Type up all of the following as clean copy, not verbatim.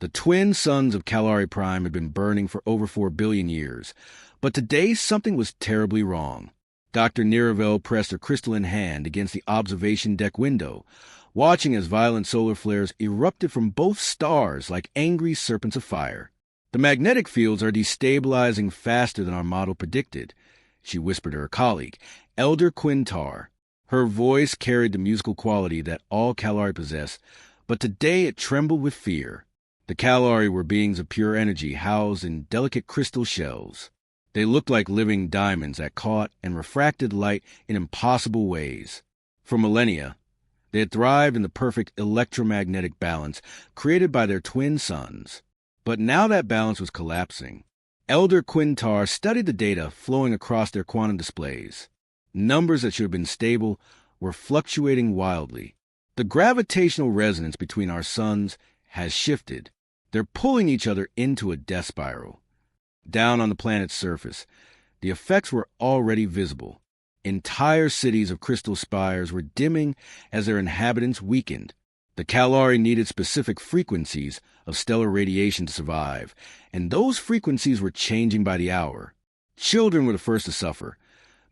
The twin suns of Calari Prime had been burning for over 4 billion years, but today something was terribly wrong. Dr. Niravel pressed her crystalline hand against the observation deck window, watching as violent solar flares erupted from both stars like angry serpents of fire. "The magnetic fields are destabilizing faster than our model predicted," she whispered to her colleague, Elder Quintar. Her voice carried the musical quality that all Calari possess, but today it trembled with fear. The Calari were beings of pure energy housed in delicate crystal shells. They looked like living diamonds that caught and refracted light in impossible ways. For millennia, they had thrived in the perfect electromagnetic balance created by their twin suns. But now that balance was collapsing. Elder Quintar studied the data flowing across their quantum displays. Numbers that should have been stable were fluctuating wildly. The gravitational resonance between our suns has shifted. They're pulling each other into a death spiral. Down on the planet's surface, the effects were already visible. Entire cities of crystal spires were dimming as their inhabitants weakened. The Calari needed specific frequencies of stellar radiation to survive, and those frequencies were changing by the hour. Children were the first to suffer,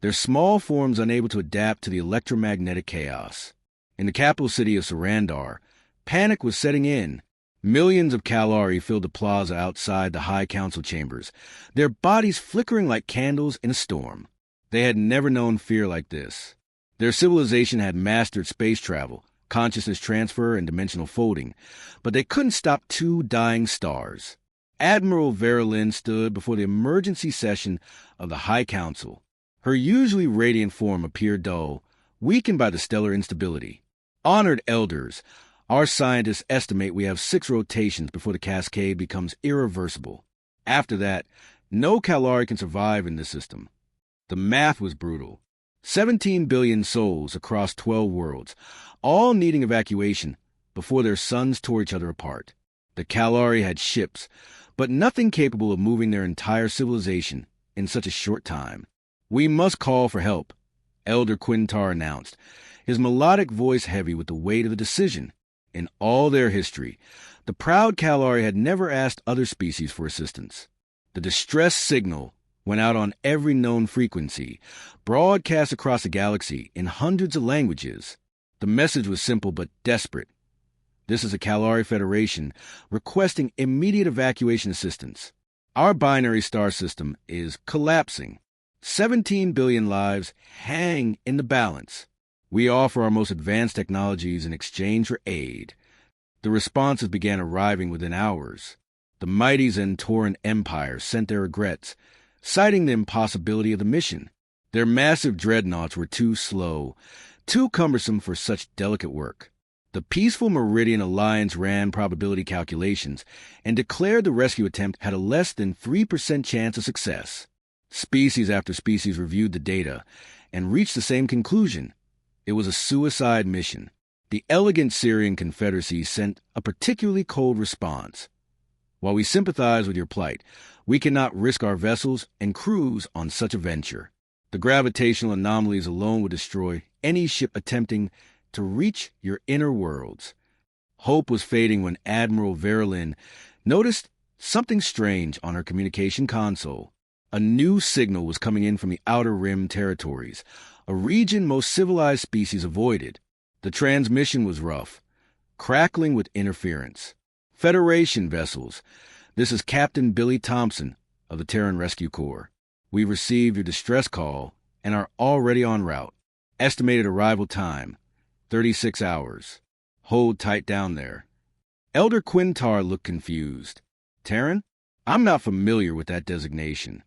their small forms unable to adapt to the electromagnetic chaos. In the capital city of Sarandar, panic was setting in. Millions of Calari filled the plaza outside the High Council chambers, their bodies flickering like candles in a storm. They had never known fear like this. Their civilization had mastered space travel, consciousness transfer, and dimensional folding, but they couldn't stop two dying stars. Admiral Verilyn stood before the emergency session of the High Council. Her usually radiant form appeared dull, weakened by the stellar instability. "Honored elders, our scientists estimate we have 6 rotations before the cascade becomes irreversible. After that, no Calari can survive in this system." The math was brutal. 17 billion souls across 12 worlds, all needing evacuation before their suns tore each other apart. The Calari had ships, but nothing capable of moving their entire civilization in such a short time. "We must call for help," Elder Quintar announced, his melodic voice heavy with the weight of the decision. In all their history, the proud Calari had never asked other species for assistance. The distress signal went out on every known frequency, broadcast across the galaxy in hundreds of languages. The message was simple but desperate. "This is a Calari Federation requesting immediate evacuation assistance. Our binary star system is collapsing. 17 billion lives hang in the balance. We offer our most advanced technologies in exchange for aid." The responses began arriving within hours. The mighty Zentoran Empire sent their regrets, citing the impossibility of the mission. Their massive dreadnoughts were too slow, too cumbersome for such delicate work. The Peaceful Meridian Alliance ran probability calculations and declared the rescue attempt had a less than 3% chance of success. Species after species reviewed the data and reached the same conclusion. It was a suicide mission. The elegant Syrian Confederacy sent a particularly cold response. "While we sympathize with your plight, we cannot risk our vessels and crews on such a venture. The gravitational anomalies alone would destroy any ship attempting to reach your inner worlds." Hope was fading when Admiral Verilyn noticed something strange on her communication console. A new signal was coming in from the Outer Rim territories, a region most civilized species avoided. The transmission was rough, crackling with interference. "Federation vessels, this is Captain Billy Thompson of the Terran Rescue Corps. We've received your distress call and are already en route. Estimated arrival time, 36 hours. Hold tight down there." Elder Quintar looked confused. "Terran? I'm not familiar with that designation."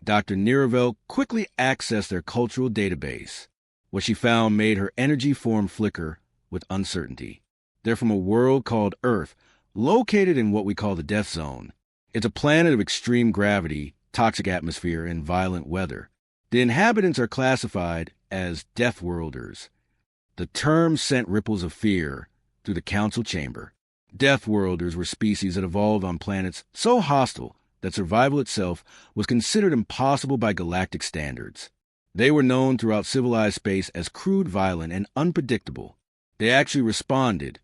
Dr. Niravel quickly accessed their cultural database. What she found made her energy form flicker with uncertainty. "They're from a world called Earth, located in what we call the Death Zone. It's a planet of extreme gravity, toxic atmosphere, and violent weather. The inhabitants are classified as Deathworlders." The term sent ripples of fear through the council chamber. Deathworlders were species that evolved on planets so hostile that survival itself was considered impossible by galactic standards. They were known throughout civilized space as crude, violent, and unpredictable. They actually responded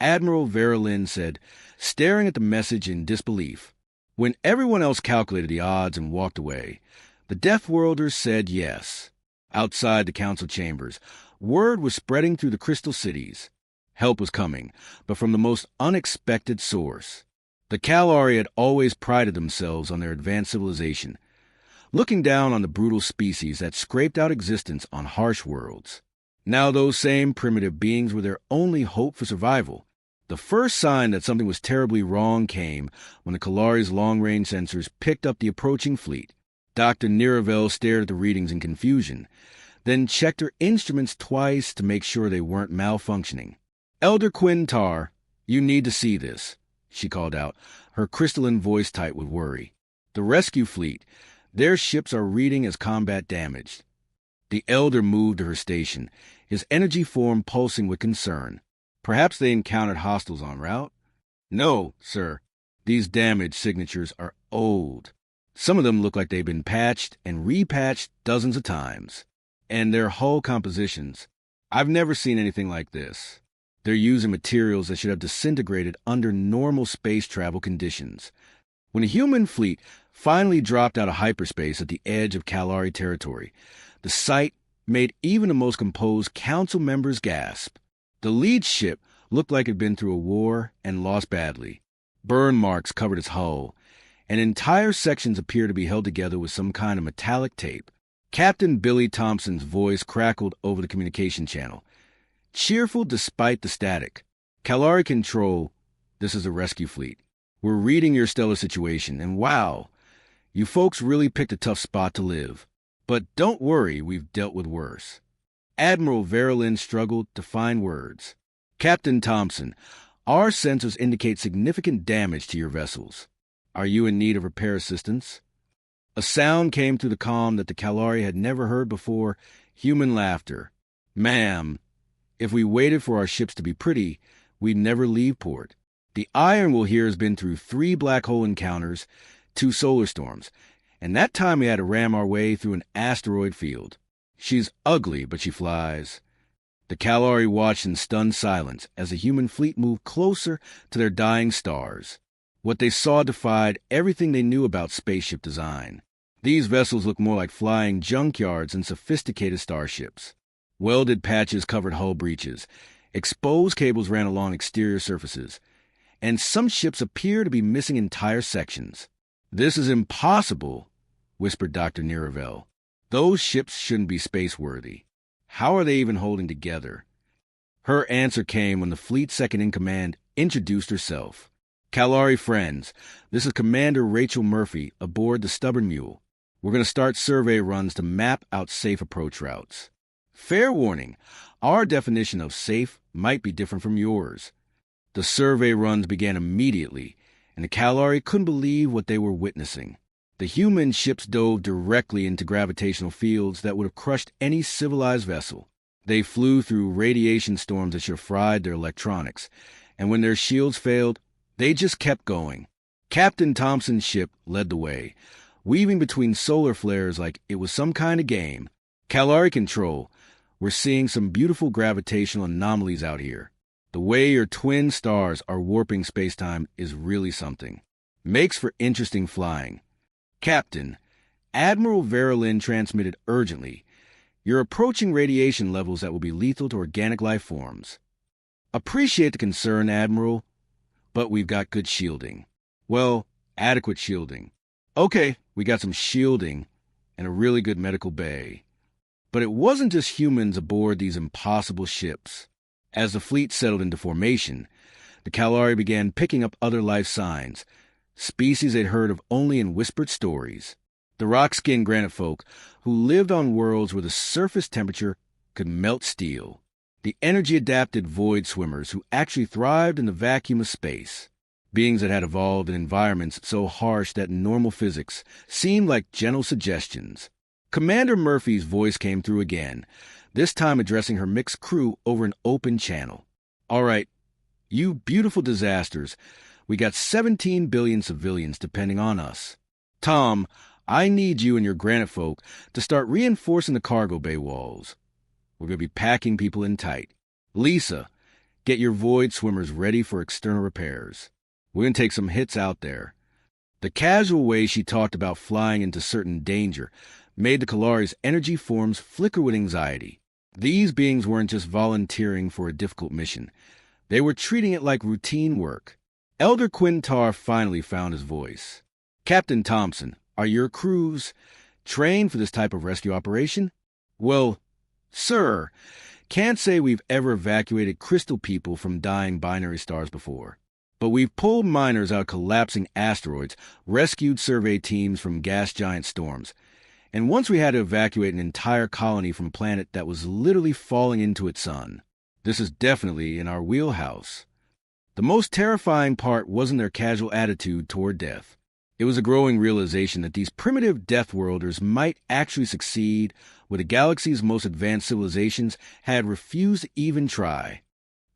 Admiral Verlin said, staring at the message in disbelief. When everyone else calculated the odds and walked away, the Deathworlders said yes. Outside the council chambers, word was spreading through the crystal cities. Help was coming, but from the most unexpected source. The Kalari had always prided themselves on their advanced civilization, looking down on the brutal species that scraped out existence on harsh worlds. Now those same primitive beings were their only hope for survival. The first sign that something was terribly wrong came when the Kalari's long-range sensors picked up the approaching fleet. Dr. Niravel stared at the readings in confusion, then checked her instruments twice to make sure they weren't malfunctioning. "Elder Quintar, you need to see this," she called out, her crystalline voice tight with worry. "The rescue fleet, their ships are reading as combat damaged." The Elder moved to her station, his energy form pulsing with concern. Perhaps they encountered hostiles en route? "No, sir. These damage signatures are old. Some of them look like they've been patched and repatched dozens of times. And their hull compositions, I've never seen anything like this. They're using materials that should have disintegrated under normal space travel conditions." When a human fleet finally dropped out of hyperspace at the edge of Kalari territory, the sight made even the most composed council members gasp. The lead ship looked like it had been through a war and lost badly. Burn marks covered its hull, and entire sections appeared to be held together with some kind of metallic tape. Captain Billy Thompson's voice crackled over the communication channel, cheerful despite the static. "Kalari Control, this is the rescue fleet. We're reading your stellar situation, and wow, you folks really picked a tough spot to live. But don't worry, we've dealt with worse." Admiral Verlin struggled to find words. "Captain Thompson, our sensors indicate significant damage to your vessels. Are you in need of repair assistance?" A sound came through the comm that the Kalari had never heard before, human laughter. "Ma'am, if we waited for our ships to be pretty, we'd never leave port. The Ironwool here has been through 3 black hole encounters, 2 solar storms, and that time we had to ram our way through an asteroid field. She's ugly, but she flies." The Kalari watched in stunned silence as the human fleet moved closer to their dying stars. What they saw defied everything they knew about spaceship design. These vessels looked more like flying junkyards than sophisticated starships. Welded patches covered hull breaches. Exposed cables ran along exterior surfaces. And some ships appear to be missing entire sections. "This is impossible," whispered Dr. Niravel. "Those ships shouldn't be space-worthy. How are they even holding together?" Her answer came when the fleet second-in-command introduced herself. "Kalari friends, this is Commander Rachel Murphy aboard the Stubborn Mule. We're going to start survey runs to map out safe approach routes. Fair warning, our definition of safe might be different from yours." The survey runs began immediately, and the Kalari couldn't believe what they were witnessing. The human ships dove directly into gravitational fields that would have crushed any civilized vessel. They flew through radiation storms that should have fried their electronics, and when their shields failed, they just kept going. Captain Thompson's ship led the way, weaving between solar flares like it was some kind of game. "Kalari Control, we're seeing some beautiful gravitational anomalies out here. The way your twin stars are warping spacetime is really something. Makes for interesting flying. Captain, Admiral Verlin transmitted urgently. You're approaching radiation levels that will be lethal to organic life forms. Appreciate the concern, Admiral, but we've got good shielding. Well, adequate shielding. Okay, we got some shielding and a really good medical bay. But it wasn't just humans aboard these impossible ships. As the fleet settled into formation, the Kalari began picking up other life signs, species they'd heard of only in whispered stories. The rock-skinned granite folk who lived on worlds where the surface temperature could melt steel. The energy-adapted void swimmers who actually thrived in the vacuum of space. Beings that had evolved in environments so harsh that normal physics seemed like gentle suggestions. Commander Murphy's voice came through again, this time addressing her mixed crew over an open channel. "All right, you beautiful disasters, we got 17 billion civilians depending on us. Tom, I need you and your granite folk to start reinforcing the cargo bay walls. We're going to be packing people in tight. Lisa, Get your void swimmers ready for external repairs. We're going to take some hits out there. The casual way she talked about flying into certain danger made the Kalari's energy forms flicker with anxiety. These beings weren't just volunteering for a difficult mission. They were treating it like routine work. Elder Quintar finally found his voice. Captain Thompson, are your crews trained for this type of rescue operation? Well, sir, can't say we've ever evacuated crystal people from dying binary stars before. But we've pulled miners out of collapsing asteroids, rescued survey teams from gas giant storms, and once we had to evacuate an entire colony from a planet that was literally falling into its sun. This is definitely in our wheelhouse. The most terrifying part wasn't their casual attitude toward death. It was a growing realization that these primitive Deathworlders might actually succeed where the galaxy's most advanced civilizations had refused to even try.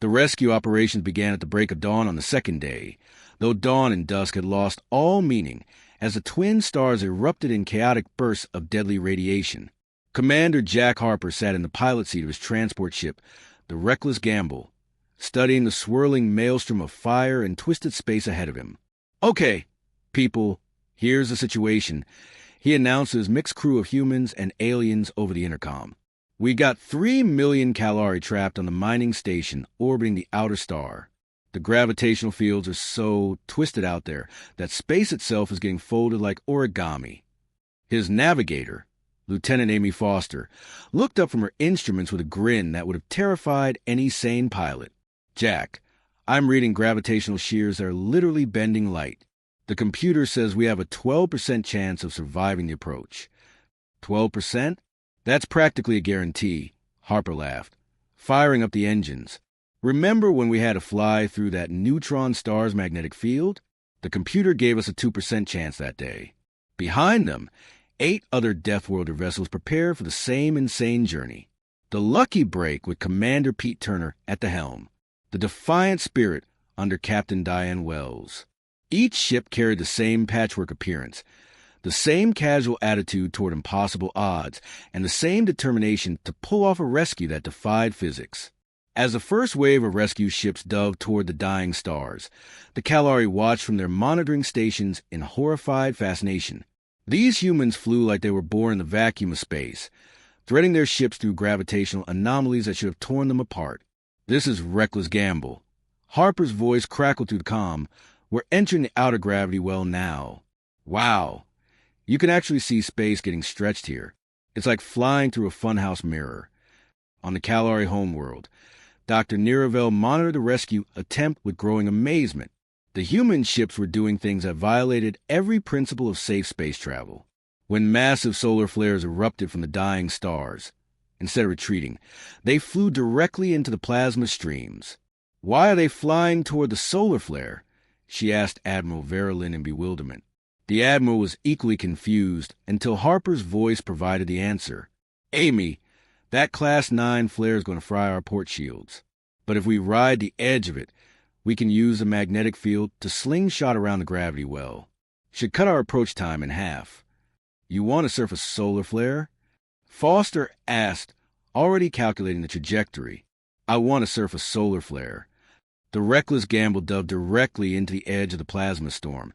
The rescue operations began at the break of dawn on the second day, though dawn and dusk had lost all meaning as the twin stars erupted in chaotic bursts of deadly radiation. Commander Jack Harper sat in the pilot seat of his transport ship, the Reckless Gamble, studying the swirling maelstrom of fire and twisted space ahead of him. Okay, people, here's the situation, he announced to his mixed crew of humans and aliens over the intercom. We got 3 million Kalari trapped on the mining station orbiting the outer star. The gravitational fields are so twisted out there that space itself is getting folded like origami. His navigator, Lieutenant Amy Foster, looked up from her instruments with a grin that would have terrified any sane pilot. Jack, I'm reading gravitational shears that are literally bending light. The computer says we have a 12% chance of surviving the approach. 12%? That's practically a guarantee, Harper laughed, firing up the engines. Remember when we had to fly through that neutron star's magnetic field? The computer gave us a 2% chance that day. Behind them, 8 other Deathworlder vessels prepared for the same insane journey. The Lucky Break with Commander Pete Turner at the helm. The Defiant Spirit under Captain Diane Wells. Each ship carried the same patchwork appearance, the same casual attitude toward impossible odds, and the same determination to pull off a rescue that defied physics. As the first wave of rescue ships dove toward the dying stars, the Kalari watched from their monitoring stations in horrified fascination. These humans flew like they were born in the vacuum of space, threading their ships through gravitational anomalies that should have torn them apart. This is Reckless Gamble. Harper's voice crackled through the comm. We're entering the outer gravity well now. Wow. You can actually see space getting stretched here. It's like flying through a funhouse mirror. On the Kalari homeworld, Dr. Niravel monitored the rescue attempt with growing amazement. The human ships were doing things that violated every principle of safe space travel. When massive solar flares erupted from the dying stars, instead of retreating, they flew directly into the plasma streams. Why are they flying toward the solar flare? She asked Admiral Verilyn in bewilderment. The Admiral was equally confused until Harper's voice provided the answer. Amy, that Class 9 flare is going to fry our port shields. But if we ride the edge of it, we can use the magnetic field to slingshot around the gravity well. Should cut our approach time in half. You want to surf a solar flare? Foster asked, already calculating the trajectory. I want to surf a solar flare. The Reckless Gamble dove directly into the edge of the plasma storm,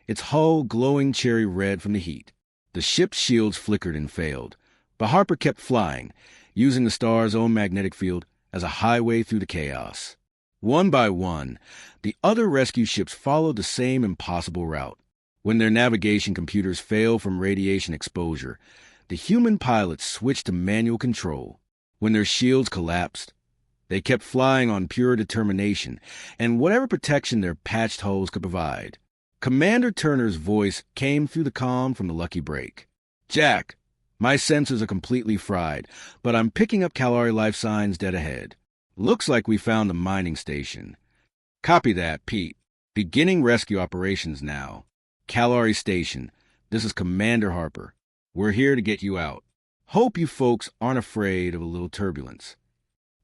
its hull glowing cherry red from the heat. The ship's shields flickered and failed, but Harper kept flying, using the star's own magnetic field as a highway through the chaos. One by one, the other rescue ships followed the same impossible route. When their navigation computers failed from radiation exposure, the human pilots switched to manual control. When their shields collapsed, they kept flying on pure determination and whatever protection their patched hulls could provide. Commander Turner's voice came through the comm from the Lucky Break. Jack, my sensors are completely fried, but I'm picking up Kalari life signs dead ahead. Looks like we found the mining station. Copy that, Pete. Beginning rescue operations now. Kalari Station, this is Commander Harper. We're here to get you out. Hope you folks aren't afraid of a little turbulence.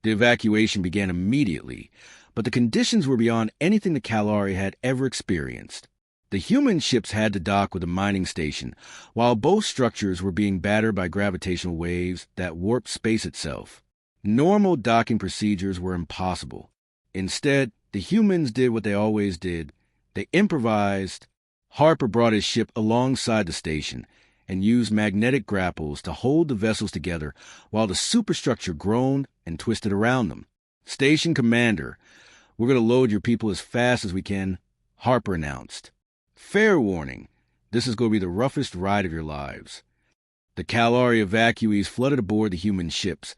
The evacuation began immediately, but the conditions were beyond anything the Kalari had ever experienced. The human ships had to dock with the mining station, while both structures were being battered by gravitational waves that warped space itself. Normal docking procedures were impossible. Instead, the humans did what they always did. They improvised. Harper brought his ship alongside the station and used magnetic grapples to hold the vessels together while the superstructure groaned and twisted around them. "Station Commander, we're going to load your people as fast as we can," Harper announced. "Fair warning, this is going to be the roughest ride of your lives." The Kalari evacuees flooded aboard the human ships,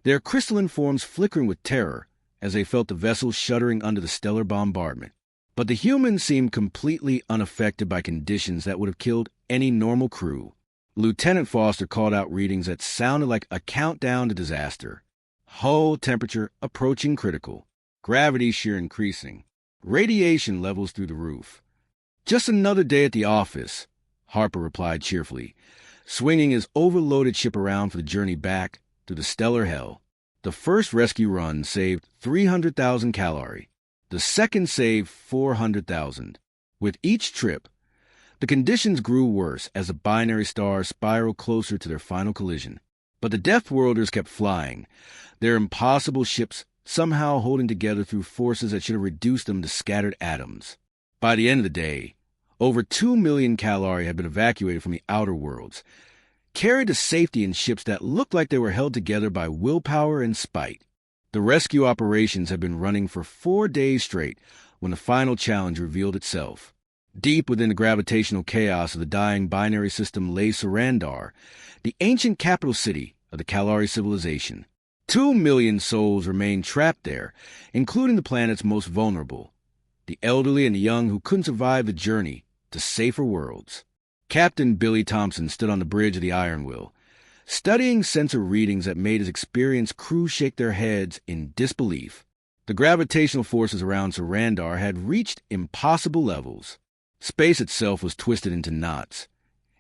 their crystalline forms flickering with terror as they felt the vessels shuddering under the stellar bombardment. But the humans seemed completely unaffected by conditions that would have killed any normal crew. Lieutenant Foster called out readings that sounded like a countdown to disaster. Hull temperature approaching critical. Gravity shear increasing. Radiation levels through the roof. "Just another day at the office," Harper replied cheerfully, swinging his overloaded ship around for the journey back through the stellar hell. The first rescue run saved 300,000 Kalari. The second saved 400,000. With each trip, the conditions grew worse as the binary stars spiraled closer to their final collision. But the Deathworlders kept flying, their impossible ships somehow holding together through forces that should have reduced them to scattered atoms. By the end of the day, over 2 million Kalari had been evacuated from the outer worlds, carried to safety in ships that looked like they were held together by willpower and spite. The rescue operations had been running for 4 days straight when the final challenge revealed itself. Deep within the gravitational chaos of the dying binary system lay Sarandar, the ancient capital city of the Kalari civilization. 2 million souls remained trapped there, including the planet's most vulnerable, the elderly and the young who couldn't survive the journey to safer worlds. Captain Billy Thompson stood on the bridge of the Iron Will, studying sensor readings that made his experienced crew shake their heads in disbelief. The gravitational forces around Sarandar had reached impossible levels. Space itself was twisted into knots,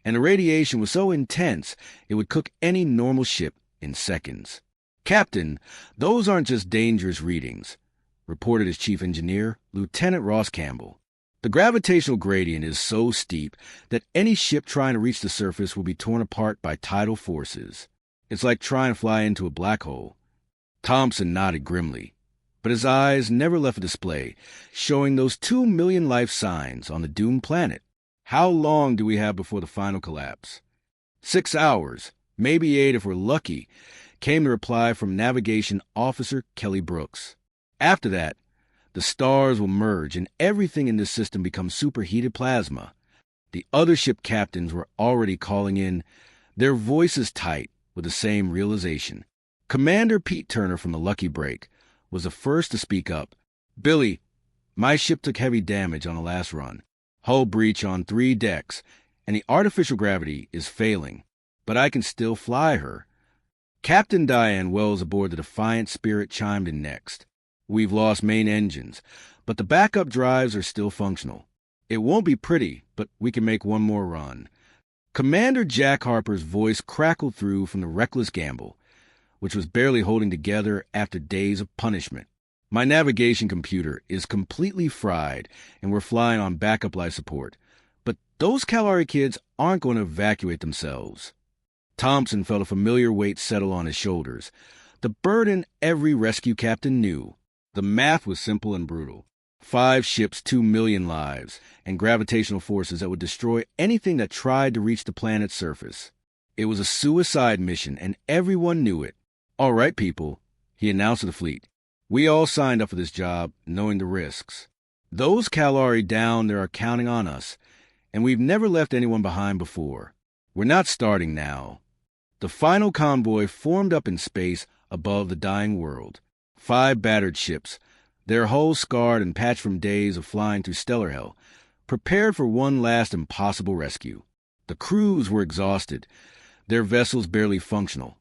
and the radiation was so intense it would cook any normal ship in seconds. "Captain, those aren't just dangerous readings," reported his chief engineer, Lieutenant Ross Campbell. "The gravitational gradient is so steep that any ship trying to reach the surface will be torn apart by tidal forces. It's like trying to fly into a black hole." Thompson nodded grimly, but his eyes never left the display, showing those 2 million life signs on the doomed planet. "How long do we have before the final collapse?" 6 hours, maybe 8 if we're lucky," came the reply from Navigation Officer Kelly Brooks. "After that, the stars will merge and everything in this system becomes superheated plasma." The other ship captains were already calling in, their voices tight with the same realization. Commander Pete Turner from the Lucky Break was the first to speak up. "Billy, my ship took heavy damage on the last run. Hull breach on 3 decks, and the artificial gravity is failing, but I can still fly her." Captain Diane Wells aboard the Defiant Spirit chimed in next. "We've lost main engines, but the backup drives are still functional. It won't be pretty, but we can make one more run." Commander Jack Harper's voice crackled through from the reckless gamble, which was barely holding together after days of punishment. "My navigation computer is completely fried, and we're flying on backup life support. But those Kalari kids aren't going to evacuate themselves." Thompson felt a familiar weight settle on his shoulders, the burden every rescue captain knew. The math was simple and brutal. 5 ships, 2 million lives, and gravitational forces that would destroy anything that tried to reach the planet's surface. It was a suicide mission, and everyone knew it. "All right, people," he announced to the fleet. "We all signed up for this job, knowing the risks. Those Kalari down there are counting on us, and we've never left anyone behind before. We're not starting now." The final convoy formed up in space above the dying world. 5 battered ships, their hulls scarred and patched from days of flying through stellar hell, prepared for one last impossible rescue. The crews were exhausted, their vessels barely functional,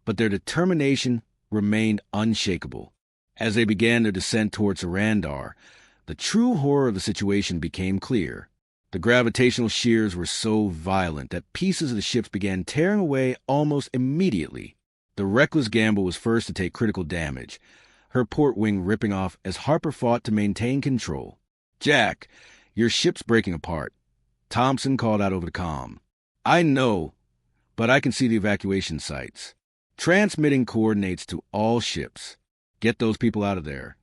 but their determination remained unshakable. As they began their descent towards Sarandar, the true horror of the situation became clear. The gravitational shears were so violent that pieces of the ships began tearing away almost immediately. The reckless Gamble was first to take critical damage, her port wing ripping off as Harper fought to maintain control. "Jack, your ship's breaking apart," Thompson called out over the comm. "I know, but I can see the evacuation sites. Transmitting coordinates to all ships. Get those people out of there."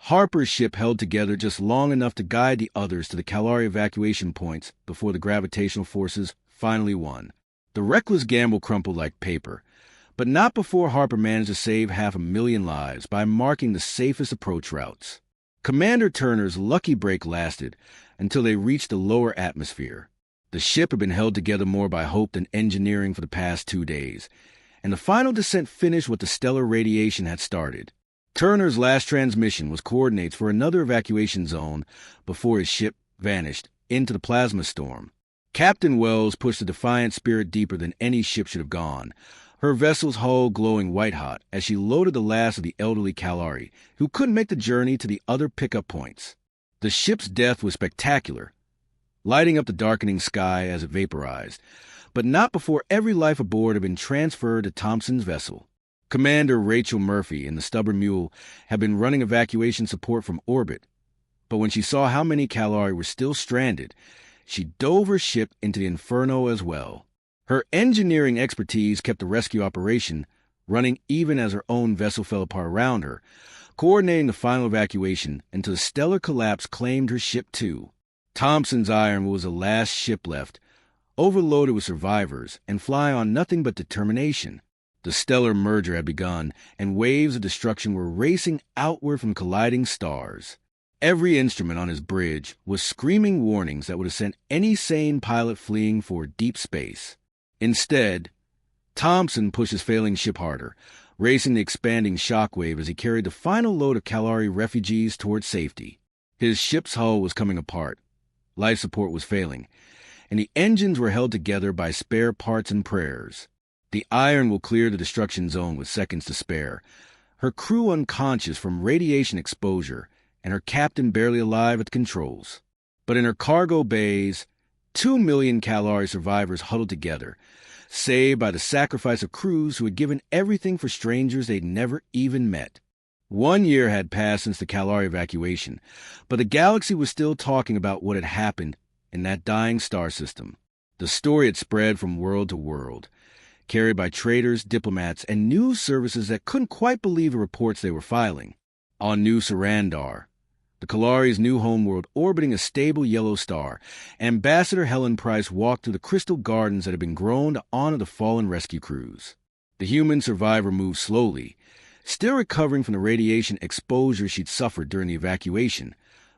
Harper's ship held together just long enough to guide the others to the Kalari evacuation points before the gravitational forces finally won. The reckless gamble crumpled like paper, but not before Harper managed to save 500,000 lives by marking the safest approach routes. Commander Turner's lucky break lasted until they reached the lower atmosphere. The ship had been held together more by hope than engineering for the past 2 days, and the final descent finished what the stellar radiation had started. Turner's last transmission was coordinates for another evacuation zone before his ship vanished into the plasma storm. Captain Wells pushed the Defiant Spirit deeper than any ship should have gone, her vessel's hull glowing white-hot as she loaded the last of the elderly Kalari, who couldn't make the journey to the other pickup points. The ship's death was spectacular, lighting up the darkening sky as it vaporized, but not before every life aboard had been transferred to Thompson's vessel. Commander Rachel Murphy and the Stubborn Mule had been running evacuation support from orbit, but when she saw how many Kalari were still stranded, she dove her ship into the inferno as well. Her engineering expertise kept the rescue operation running even as her own vessel fell apart around her, coordinating the final evacuation until the stellar collapse claimed her ship too. Thompson's Iron was the last ship left, overloaded with survivors and flying on nothing but determination. The stellar merger had begun, and waves of destruction were racing outward from colliding stars. Every instrument on his bridge was screaming warnings that would have sent any sane pilot fleeing for deep space. Instead, Thompson pushed his failing ship harder, racing the expanding shockwave as he carried the final load of Kalari refugees toward safety. His ship's hull was coming apart, life support was failing, and the engines were held together by spare parts and prayers. The Iron will clear the destruction zone with seconds to spare, her crew unconscious from radiation exposure and her captain barely alive at the controls. But in her cargo bays, 2 million Kalari survivors huddled together, saved by the sacrifice of crews who had given everything for strangers they'd never even met. 1 year had passed since the Kalari evacuation, but the galaxy was still talking about what had happened in that dying star system. The story had spread from world to world, carried by traders, diplomats, and news services that couldn't quite believe the reports they were filing. On New Sarandar, the Kalari's new homeworld orbiting a stable yellow star, Ambassador Helen Price walked through the crystal gardens that had been grown to honor the fallen rescue crews. The human survivor moved slowly, still recovering from the radiation exposure she'd suffered during the evacuation,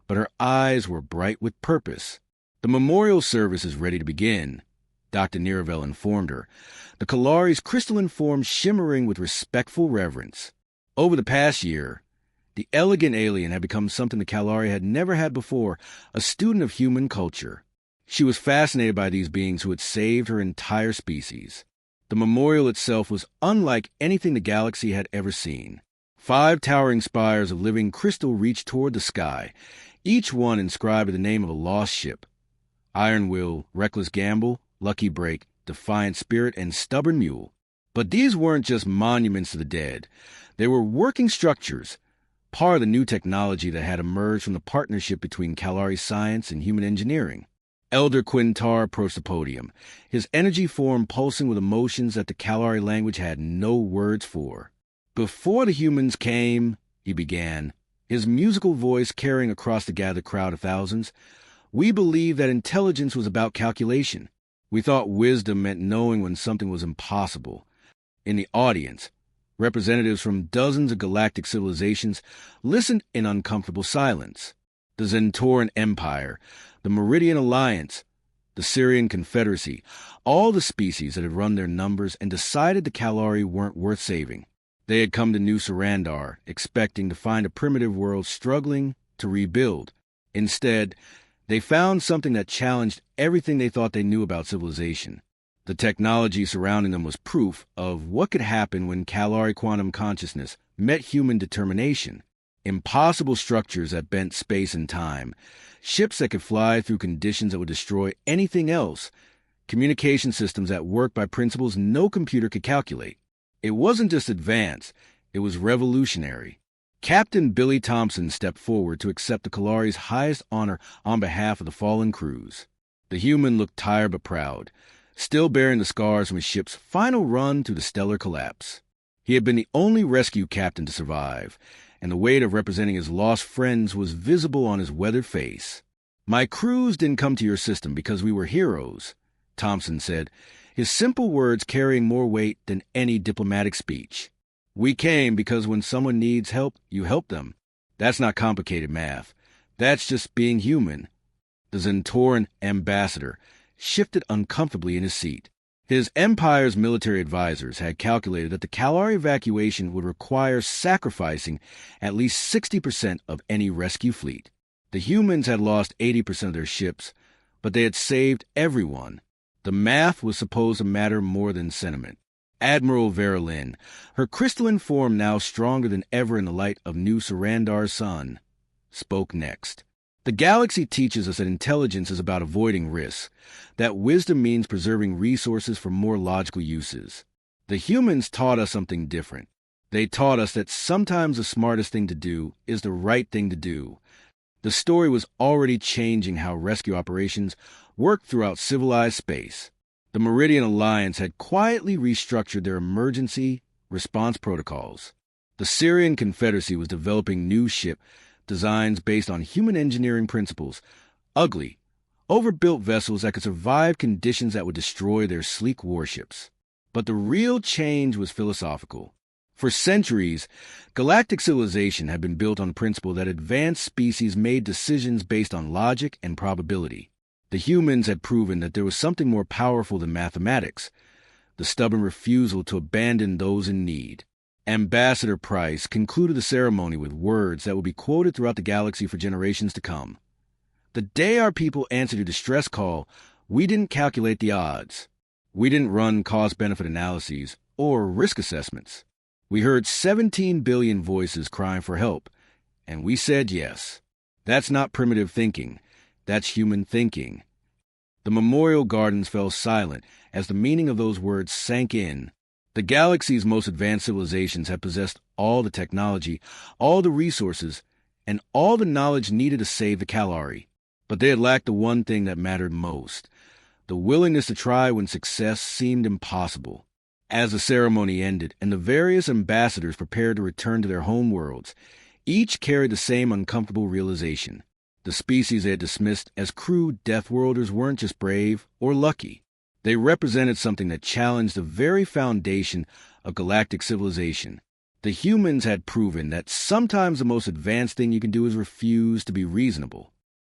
but her eyes were bright with purpose. The memorial service is ready to begin, Dr. Niravel informed her, the Kalari's crystalline form shimmering with respectful reverence. Over the past year, the elegant alien had become something the Kalari had never had before, a student of human culture. She was fascinated by these beings who had saved her entire species. The memorial itself was unlike anything the galaxy had ever seen. 5 towering spires of living crystal reached toward the sky, each one inscribed with the name of a lost ship: Iron Will, Reckless Gamble, Lucky Break, Defiant Spirit, and Stubborn Mule. But these weren't just monuments to the dead. They were working structures, part of the new technology that had emerged from the partnership between Kalari science and human engineering. Elder Quintar approached the podium, his energy form pulsing with emotions that the Kalari language had no words for. "Before the humans came," he began, his musical voice carrying across the gathered crowd of thousands, "we believed that intelligence was about calculation. We thought wisdom meant knowing when something was impossible." In the audience, representatives from dozens of galactic civilizations listened in uncomfortable silence. The Zentoran Empire, the Meridian Alliance, the Syrian Confederacy, all the species that had run their numbers and decided the Kalari weren't worth saving. They had come to New Sarandar, expecting to find a primitive world struggling to rebuild. Instead, they found something that challenged everything they thought they knew about civilization. The technology surrounding them was proof of what could happen when Kalari quantum consciousness met human determination. Impossible structures that bent space and time, ships that could fly through conditions that would destroy anything else, communication systems that worked by principles no computer could calculate. It wasn't just advanced, it was revolutionary. Captain Billy Thompson stepped forward to accept the Kalari's highest honor on behalf of the fallen crews. The human looked tired but proud, still bearing the scars from his ship's final run through the stellar collapse. He had been the only rescue captain to survive, and the weight of representing his lost friends was visible on his weathered face. "My crews didn't come to your system because we were heroes," Thompson said, his simple words carrying more weight than any diplomatic speech. "We came because when someone needs help, you help them. That's not complicated math. That's just being human." The Zentoran ambassador shifted uncomfortably in his seat. His empire's military advisors had calculated that the Kalari evacuation would require sacrificing at least 60% of any rescue fleet. The humans had lost 80% of their ships, but they had saved everyone. The math was supposed to matter more than sentiment. Admiral Verilyn, her crystalline form now stronger than ever in the light of New Sarandar's sun, spoke next. "The galaxy teaches us that intelligence is about avoiding risks, that wisdom means preserving resources for more logical uses. The humans taught us something different. They taught us that sometimes the smartest thing to do is the right thing to do." The story was already changing how rescue operations worked throughout civilized space. The Meridian Alliance had quietly restructured their emergency response protocols. The Syrian Confederacy was developing new ship designs based on human engineering principles, ugly, overbuilt vessels that could survive conditions that would destroy their sleek warships. But the real change was philosophical. For centuries, galactic civilization had been built on the principle that advanced species made decisions based on logic and probability. The humans had proven that there was something more powerful than mathematics, the stubborn refusal to abandon those in need. Ambassador Price concluded the ceremony with words that would be quoted throughout the galaxy for generations to come. "The day our people answered your distress call, we didn't calculate the odds. We didn't run cost-benefit analyses or risk assessments. We heard 17 billion voices crying for help, and we said yes. That's not primitive thinking. That's human thinking." The memorial gardens fell silent as the meaning of those words sank in. The galaxy's most advanced civilizations had possessed all the technology, all the resources, and all the knowledge needed to save the Kalari. But they had lacked the one thing that mattered most, the willingness to try when success seemed impossible. As the ceremony ended and the various ambassadors prepared to return to their home worlds, each carried the same uncomfortable realization. The species they had dismissed as crude Deathworlders weren't just brave or lucky. They represented something that challenged the very foundation of galactic civilization. The humans had proven that sometimes the most advanced thing you can do is refuse to be reasonable.